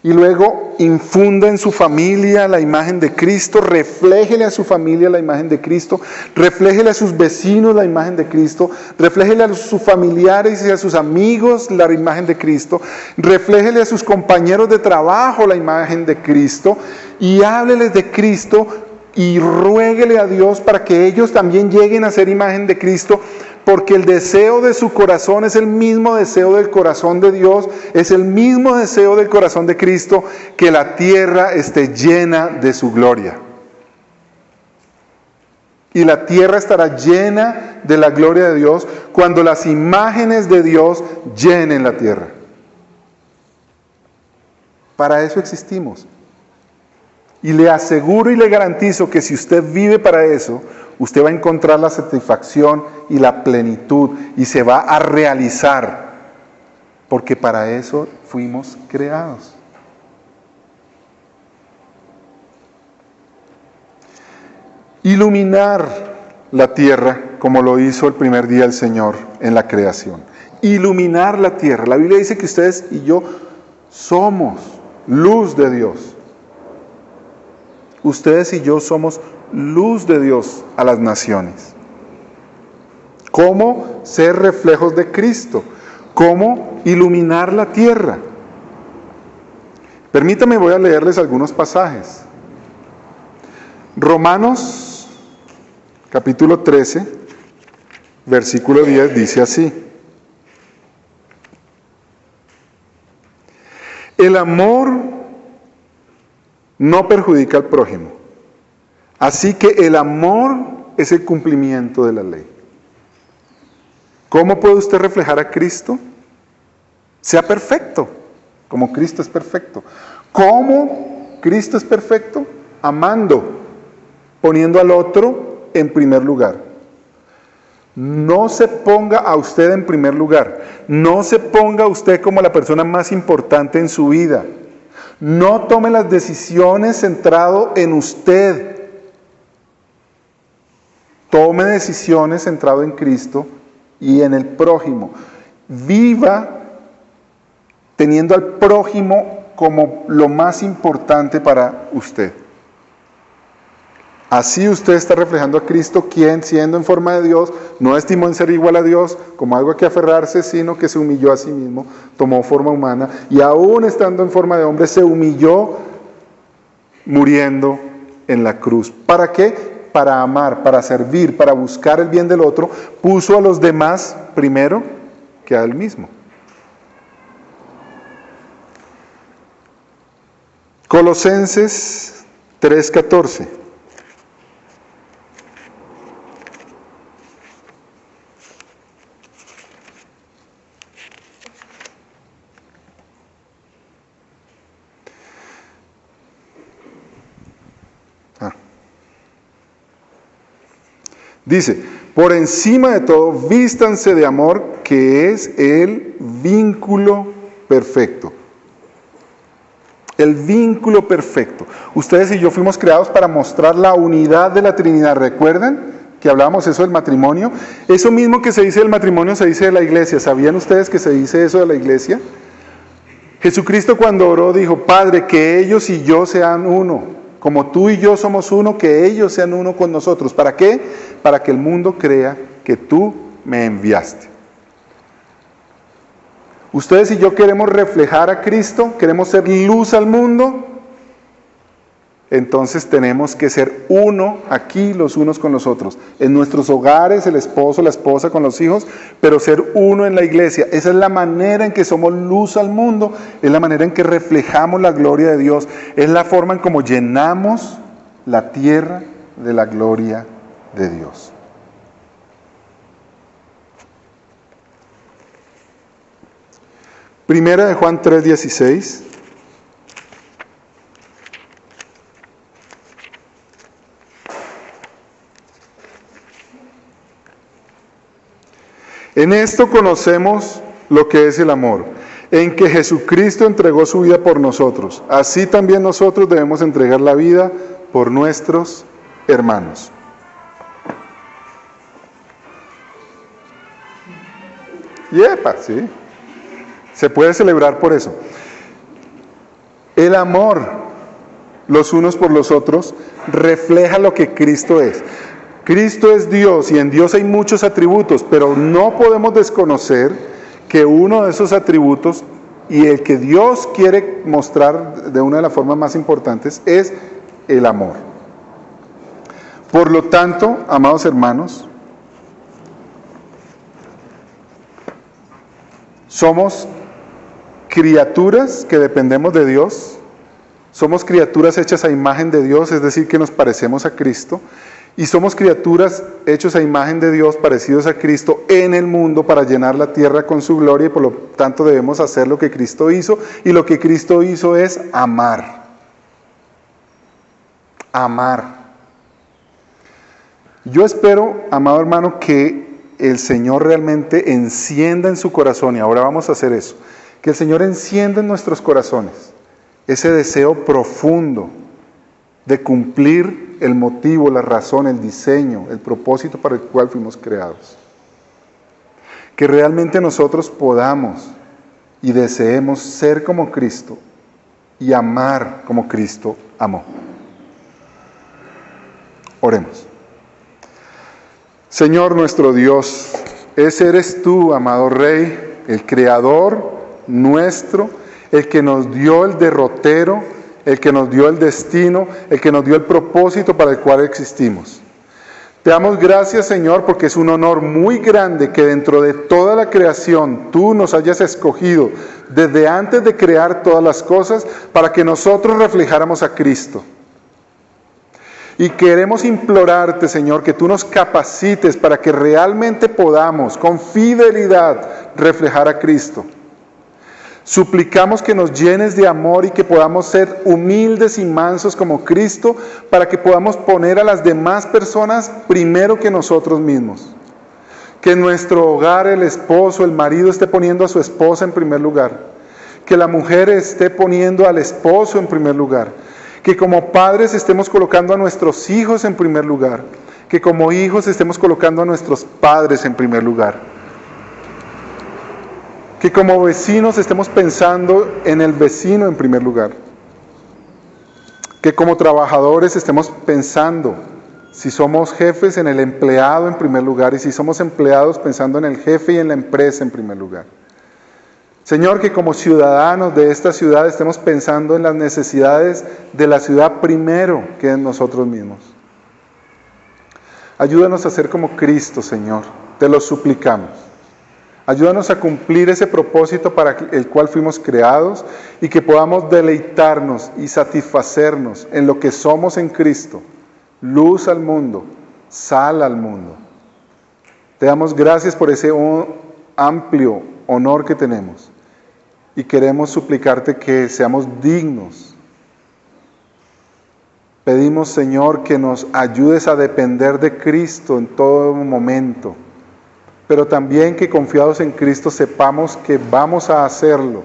y luego infunda en su familia la imagen de Cristo, refléjele a su familia la imagen de Cristo, refléjele a sus vecinos la imagen de Cristo, refléjele a sus familiares y a sus amigos la imagen de Cristo, refléjele a sus compañeros de trabajo la imagen de Cristo, y hábleles de Cristo y ruéguele a Dios para que ellos también lleguen a ser imagen de Cristo, porque el deseo de su corazón es el mismo deseo del corazón de Dios, es el mismo deseo del corazón de Cristo, que la tierra esté llena de su gloria. Y la tierra estará llena de la gloria de Dios cuando las imágenes de Dios llenen la tierra. Para eso existimos. Y le aseguro y le garantizo que si usted vive para eso, usted va a encontrar la satisfacción y la plenitud y se va a realizar, porque para eso fuimos creados. Iluminar la tierra como lo hizo el primer día el Señor en la creación. Iluminar la tierra. La Biblia dice que ustedes y yo somos luz de Dios. Ustedes y yo somos luz de Dios a las naciones. ¿Cómo ser reflejos de Cristo? ¿Cómo iluminar la tierra? Permítame, voy a leerles algunos pasajes. Romanos, capítulo 13, versículo 10, dice así: el amor no perjudica al prójimo, así que el amor es el cumplimiento de la ley. ¿Cómo puede usted reflejar a Cristo? Sea perfecto, como Cristo es perfecto. ¿Cómo Cristo es perfecto? Amando, poniendo al otro en primer lugar. No se ponga a usted en primer lugar. No se ponga a usted como la persona más importante en su vida. No tome las decisiones centrado en usted. Tome decisiones centrado en Cristo y en el prójimo. Viva teniendo al prójimo como lo más importante para usted. Así usted está reflejando a Cristo, quien, siendo en forma de Dios, no estimó en ser igual a Dios como algo a que aferrarse, sino que se humilló a sí mismo, tomó forma humana, y aún estando en forma de hombre, se humilló muriendo en la cruz. ¿Para qué? Para amar, para servir, para buscar el bien del otro. Puso a los demás primero que a él mismo. Colosenses 3:14. Dice: por encima de todo, vístanse de amor, que es el vínculo perfecto. El vínculo perfecto. Ustedes y yo fuimos creados para mostrar la unidad de la Trinidad. ¿Recuerdan que hablábamos eso del matrimonio? Eso mismo que se dice del matrimonio se dice de la iglesia. ¿Sabían ustedes que se dice eso de la iglesia? Jesucristo, cuando oró, dijo: Padre, que ellos y yo sean uno. Como tú y yo somos uno, que ellos sean uno con nosotros. ¿Para qué? Para que el mundo crea que tú me enviaste. Ustedes y yo queremos reflejar a Cristo, queremos ser luz al mundo. Entonces tenemos que ser uno aquí los unos con los otros. En nuestros hogares, el esposo, la esposa con los hijos, pero ser uno en la iglesia. Esa es la manera en que somos luz al mundo, es la manera en que reflejamos la gloria de Dios, es la forma en cómo llenamos la tierra de la gloria de Dios. Primera de Juan 3:16. En esto conocemos lo que es el amor, en que Jesucristo entregó su vida por nosotros. Así también nosotros debemos entregar la vida por nuestros hermanos. ¡Yepa! Sí. Se puede celebrar por eso. El amor los unos por los otros refleja lo que Cristo es. Cristo es Dios y en Dios hay muchos atributos, pero no podemos desconocer que uno de esos atributos y el que Dios quiere mostrar de una de las formas más importantes es el amor. Por lo tanto, amados hermanos, somos criaturas que dependemos de Dios, somos criaturas hechas a imagen de Dios, es decir, que nos parecemos a Cristo, y somos criaturas hechos a imagen de Dios, parecidos a Cristo en el mundo para llenar la tierra con su gloria, y por lo tanto debemos hacer lo que Cristo hizo, y lo que Cristo hizo es amar. Amar. Yo espero, amado hermano, que el Señor realmente encienda en su corazón, y ahora vamos a hacer eso, que el Señor encienda en nuestros corazones ese deseo profundo de cumplir el motivo, la razón, el diseño, el propósito para el cual fuimos creados. Que realmente nosotros podamos y deseemos ser como Cristo y amar como Cristo amó. Oremos. Señor nuestro Dios, ese eres tú, amado Rey, el Creador nuestro, el que nos dio el derrotero, el que nos dio el destino, el que nos dio el propósito para el cual existimos. Te damos gracias, Señor, porque es un honor muy grande que dentro de toda la creación tú nos hayas escogido desde antes de crear todas las cosas para que nosotros reflejáramos a Cristo. Y queremos implorarte, Señor, que tú nos capacites para que realmente podamos, con fidelidad, reflejar a Cristo. Suplicamos que nos llenes de amor y que podamos ser humildes y mansos como Cristo para que podamos poner a las demás personas primero que nosotros mismos. Que en nuestro hogar el esposo, el marido esté poniendo a su esposa en primer lugar. Que la mujer esté poniendo al esposo en primer lugar. Que como padres estemos colocando a nuestros hijos en primer lugar. Que como hijos estemos colocando a nuestros padres en primer lugar. Que como vecinos estemos pensando en el vecino en primer lugar. Que como trabajadores estemos pensando, si somos jefes, en el empleado en primer lugar, y si somos empleados pensando en el jefe y en la empresa en primer lugar. Señor, que como ciudadanos de esta ciudad estemos pensando en las necesidades de la ciudad primero que en nosotros mismos. Ayúdanos a ser como Cristo, Señor, te lo suplicamos. Ayúdanos a cumplir ese propósito para el cual fuimos creados y que podamos deleitarnos y satisfacernos en lo que somos en Cristo, luz al mundo, sal al mundo. Te damos gracias por ese amplio honor que tenemos y queremos suplicarte que seamos dignos. Pedimos, Señor, que nos ayudes a depender de Cristo en todo momento, pero también que confiados en Cristo sepamos que vamos a hacerlo,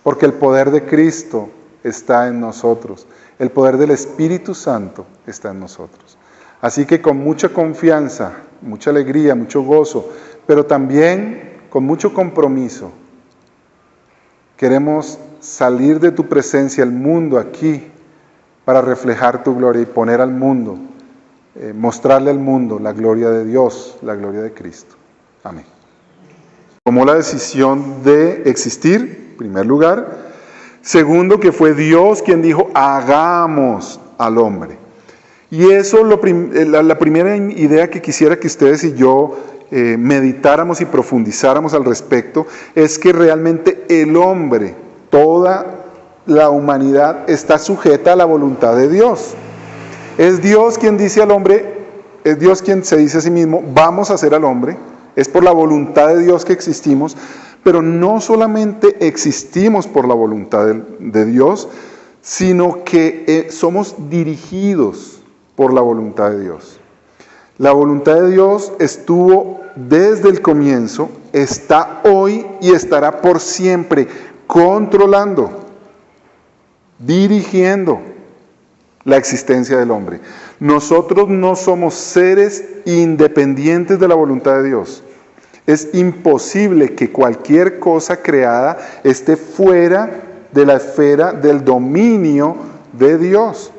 porque el poder de Cristo está en nosotros, el poder del Espíritu Santo está en nosotros. Así que con mucha confianza, mucha alegría, mucho gozo, pero también con mucho compromiso, queremos salir de tu presencia al mundo aquí para reflejar tu gloria y poner al mundo, mostrarle al mundo la gloria de Dios, la gloria de Cristo. Amén. Tomó la decisión de existir, en primer lugar. Segundo, que fue Dios quien dijo, hagamos al hombre. Y eso, la primera idea que quisiera que ustedes y yo meditáramos y profundizáramos al respecto, es que realmente el hombre, toda la humanidad, está sujeta a la voluntad de Dios. Es Dios quien dice al hombre, es Dios quien se dice a sí mismo, vamos a hacer al hombre. Es por la voluntad de Dios que existimos, pero no solamente existimos por la voluntad de Dios, sino que somos dirigidos por la voluntad de Dios. La voluntad de Dios estuvo desde el comienzo, está hoy y estará por siempre, controlando, dirigiendo la existencia del hombre. Nosotros no somos seres independientes de la voluntad de Dios. Es imposible que cualquier cosa creada esté fuera de la esfera del dominio de Dios.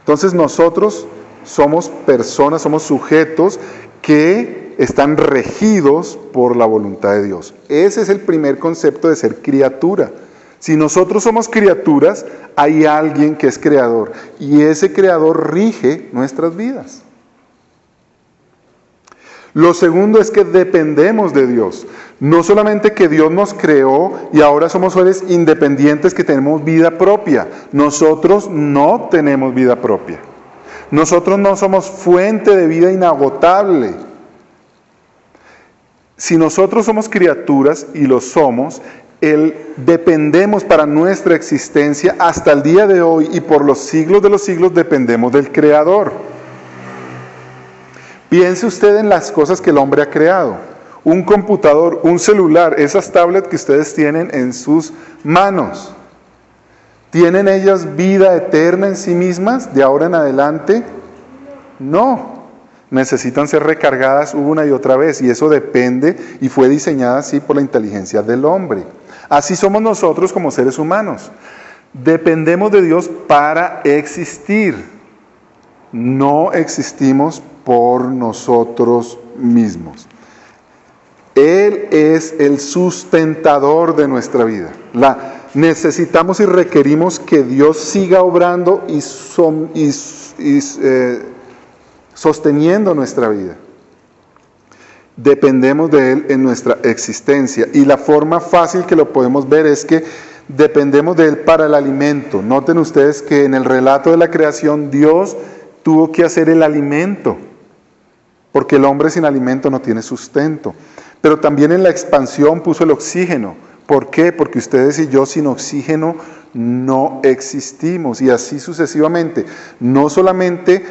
Entonces nosotros somos personas, somos sujetos que están regidos por la voluntad de Dios. Ese es el primer concepto de ser criatura. Si nosotros somos criaturas, hay alguien que es creador y ese creador rige nuestras vidas. Lo segundo es que dependemos de Dios. No solamente que Dios nos creó y ahora somos seres independientes que tenemos vida propia. Nosotros no tenemos vida propia. Nosotros no somos fuente de vida inagotable. Si nosotros somos criaturas, y lo somos, dependemos para nuestra existencia hasta el día de hoy y por los siglos de los siglos dependemos del Creador. Piense usted en las cosas que el hombre ha creado. Un computador, un celular, esas tablets que ustedes tienen en sus manos. ¿Tienen ellas vida eterna en sí mismas de ahora en adelante? No. Necesitan ser recargadas una y otra vez, y eso depende y fue diseñada así por la inteligencia del hombre. Así somos nosotros como seres humanos. Dependemos de Dios para existir. No existimos por nosotros mismos. Él es el sustentador de nuestra vida. Necesitamos y requerimos que Dios siga obrando y sosteniendo nuestra vida. Dependemos de Él en nuestra existencia. Y la forma fácil que lo podemos ver es que dependemos de Él para el alimento. Noten ustedes que en el relato de la creación Dios tuvo que hacer el alimento, porque el hombre sin alimento no tiene sustento. Pero también en la expansión puso el oxígeno. ¿Por qué? Porque ustedes y yo sin oxígeno no existimos, y así sucesivamente. No solamente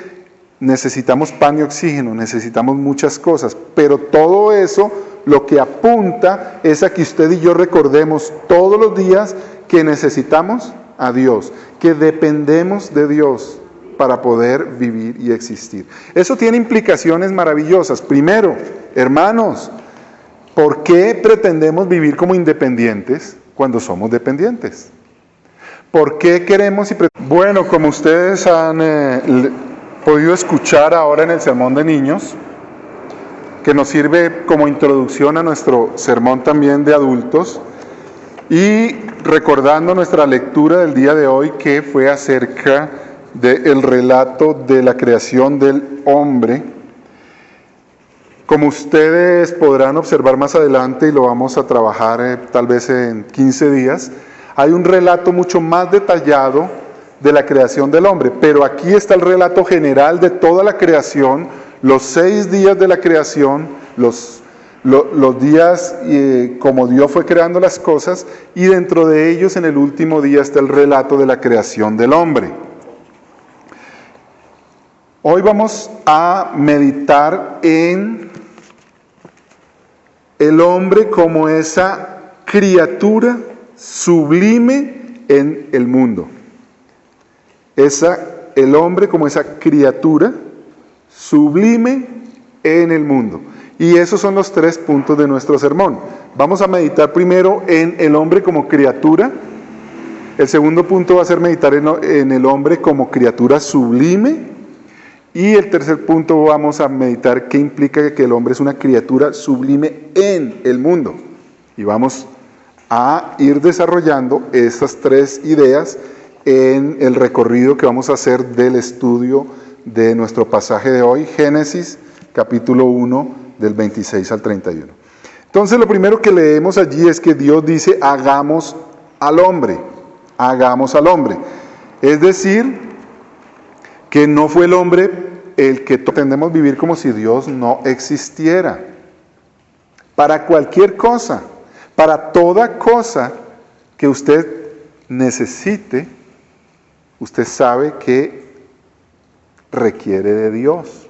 necesitamos pan y oxígeno, necesitamos muchas cosas, pero todo eso lo que apunta es a que usted y yo recordemos todos los días que necesitamos a Dios, que dependemos de Dios para poder vivir y existir. Eso tiene implicaciones maravillosas. Primero, hermanos, ¿por qué pretendemos vivir como independientes cuando somos dependientes? ¿Por qué queremos Bueno, como ustedes han podido escuchar ahora en el sermón de niños, que nos sirve como introducción a nuestro sermón también de adultos, y recordando nuestra lectura del día de hoy, que fue acerca del relato de la creación del hombre. Como ustedes podrán observar más adelante, y lo vamos a trabajar tal vez en 15 días, hay un relato mucho más detallado de la creación del hombre, pero aquí está el relato general de toda la creación, los 6 días de la creación, los días como Dios fue creando las cosas, y dentro de ellos en el último día está el relato de la creación del hombre. Hoy vamos a meditar en el hombre como esa criatura sublime en el mundo. El hombre como esa criatura sublime en el mundo. Y esos son los 3 puntos de nuestro sermón. Vamos a meditar primero en el hombre como criatura. El segundo punto va a ser meditar en el hombre como criatura sublime. Y el tercer punto vamos a meditar qué implica que el hombre es una criatura sublime en el mundo. Y vamos a ir desarrollando estas 3 ideas en el recorrido que vamos a hacer del estudio de nuestro pasaje de hoy, Génesis capítulo 1 del 26 al 31. Entonces lo primero que leemos allí es que Dios dice, hagamos al hombre, hagamos al hombre. Es decir, que no fue el hombre el que pretendemos vivir como si Dios no existiera. Para cualquier cosa, para toda cosa que usted necesite, usted sabe que requiere de Dios.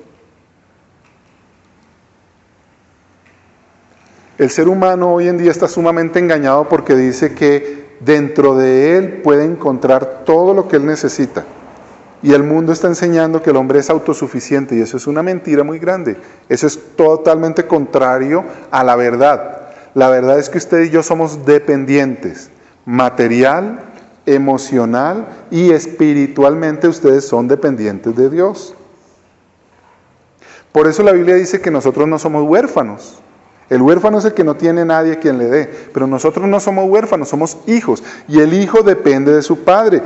El ser humano hoy en día está sumamente engañado porque dice que dentro de él puede encontrar todo lo que él necesita. Y el mundo está enseñando que el hombre es autosuficiente, y eso es una mentira muy grande. Eso es totalmente contrario a la verdad. La verdad es que usted y yo somos dependientes, material, emocional y espiritualmente ustedes son dependientes de Dios. Por eso la Biblia dice que nosotros no somos huérfanos. El huérfano es el que no tiene nadie quien le dé, pero nosotros no somos huérfanos, somos hijos, y el hijo depende de su padre.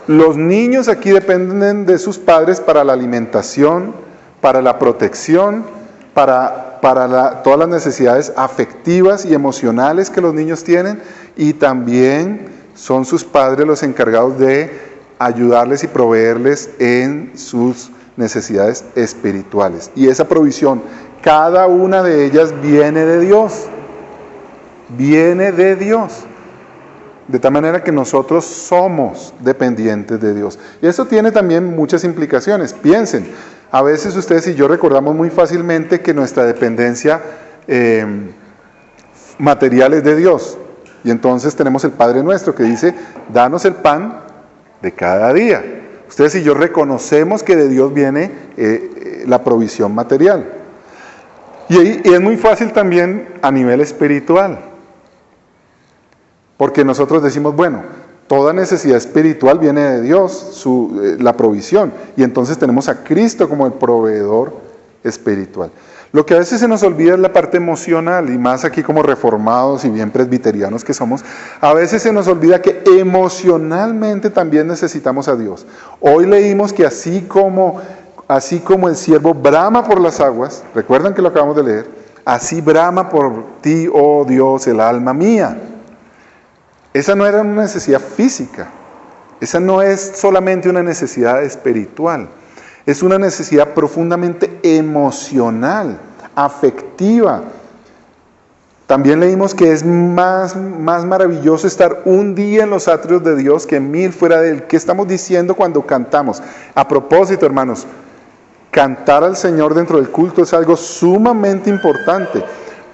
Los niños aquí dependen de sus padres para la alimentación, para la protección, para todas las necesidades afectivas y emocionales que los niños tienen, y también son sus padres los encargados de ayudarles y proveerles en sus necesidades espirituales. Y esa provisión, cada una de ellas viene de Dios, viene de Dios. De tal manera que nosotros somos dependientes de Dios. Y eso tiene también muchas implicaciones. Piensen, a veces ustedes y yo recordamos muy fácilmente que nuestra dependencia material es de Dios. Y entonces tenemos el Padre Nuestro que dice, danos el pan de cada día. Ustedes y yo reconocemos que de Dios viene la provisión material. Y es muy fácil también a nivel espiritual. Porque nosotros decimos, bueno, toda necesidad espiritual viene de Dios, la provisión. Y entonces tenemos a Cristo como el proveedor espiritual. Lo que a veces se nos olvida es la parte emocional, y más aquí como reformados y bien presbiterianos que somos, a veces se nos olvida que emocionalmente también necesitamos a Dios. Hoy leímos que así como el siervo brama por las aguas, recuerdan que lo acabamos de leer, así brama por ti, oh Dios, el alma mía. Esa no era una necesidad física, esa no es solamente una necesidad espiritual. Es una necesidad profundamente emocional, afectiva. También leímos que es más maravilloso estar un día en los atrios de Dios que 1000 fuera de Él. ¿Qué estamos diciendo cuando cantamos? A propósito, hermanos, cantar al Señor dentro del culto es algo sumamente importante.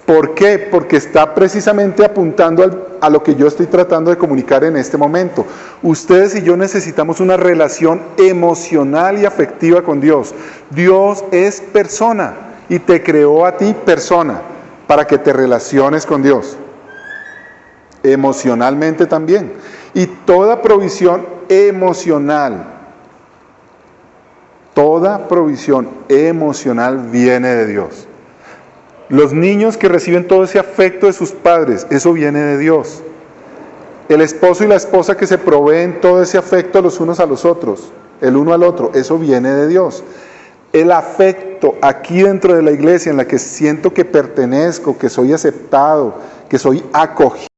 ¿Por qué? Porque está precisamente apuntando a lo que yo estoy tratando de comunicar en este momento. Ustedes y yo necesitamos una relación emocional y afectiva con Dios. Dios es persona y te creó a ti persona para que te relaciones con Dios. Emocionalmente también. Y toda provisión emocional viene de Dios. Los niños que reciben todo ese afecto de sus padres, eso viene de Dios. El esposo y la esposa que se proveen todo ese afecto los unos a los otros, el uno al otro, eso viene de Dios. El afecto aquí dentro de la iglesia en la que siento que pertenezco, que soy aceptado, que soy acogido,